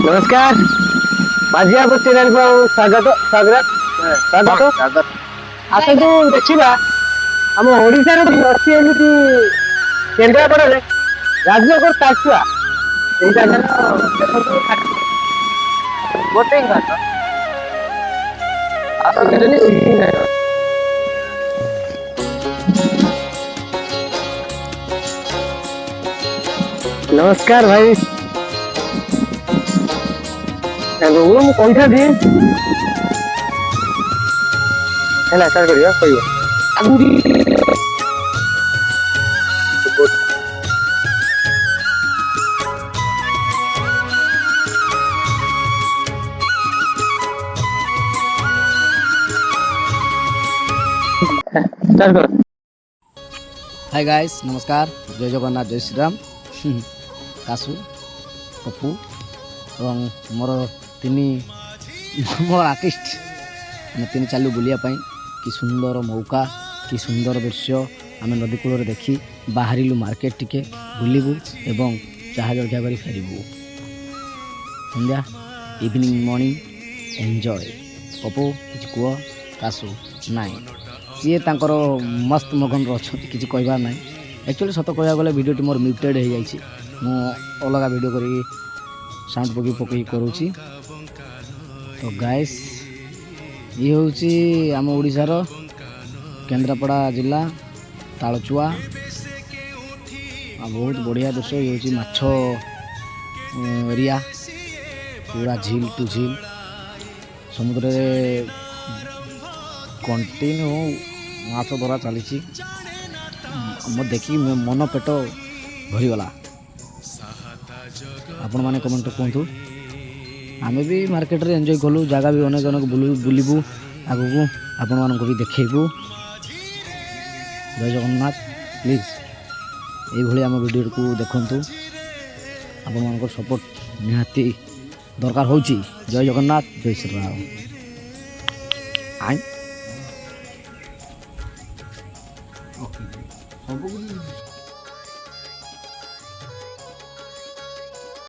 नमस्कार माझियापुर चैनल को स्वागत स्वागत स्वागत स्वागत आसतु देखा आम ओडिशार अच्छी एमती केन्द्रापड़े राजनगर तालचुआ ये जगह गोटे घाट नमस्कार भाई ମୁଁ କହିଥାନ୍ତି ହେଲା ଷ୍ଟାର୍ଟ କରିବା କହିବ ଷ୍ଟାର୍ଟ କର। हाय गाइस नमस्कार जय जगन्नाथ जय श्री राम कासु पप्पू और मोर तीन मोर आर्टिस्ट आम तीन चालू बुलियापाई कि सुंदर मौका कि सुंदर दृश्य आम नदी कूल देखी बाहरिलु मार्केट टिके बुलबू एवं चाह जलखिया कर फेरबू संध्या इवनिंग मॉर्निंग एंजॉय पप्पू कि कह कासु नाई सी तांकर मस्त मगन अच्छा किसी कहबार ना एक्चुअली सत कह गले भिडियोटी मोर म्यूटेड हो जाए मु अलग वीडियो करी साउंड पकई पकई करुँची तो गाइस ये हूँ आम ओडिशार केन्द्रापड़ा जिला तालचुआ बहुत बढ़िया दृश्य ये हूँ माछ एरिया पूरा झील टू झील समुद्र कंटिन्यू माछ धरा चली देखी मन पेट भरीगला आपण मैंने कमेंट कहतु आम भी मार्केट रे एंजॉय कलु जगह भी अनेक अनेक बुलबू आगू आपण मानक भी देखू जय जगन्नाथ प्लीज ये आम वीडियो को देखु आपण मान सपोर्ट निहाती दरकार हो। जय जगन्नाथ जय श्री राम आई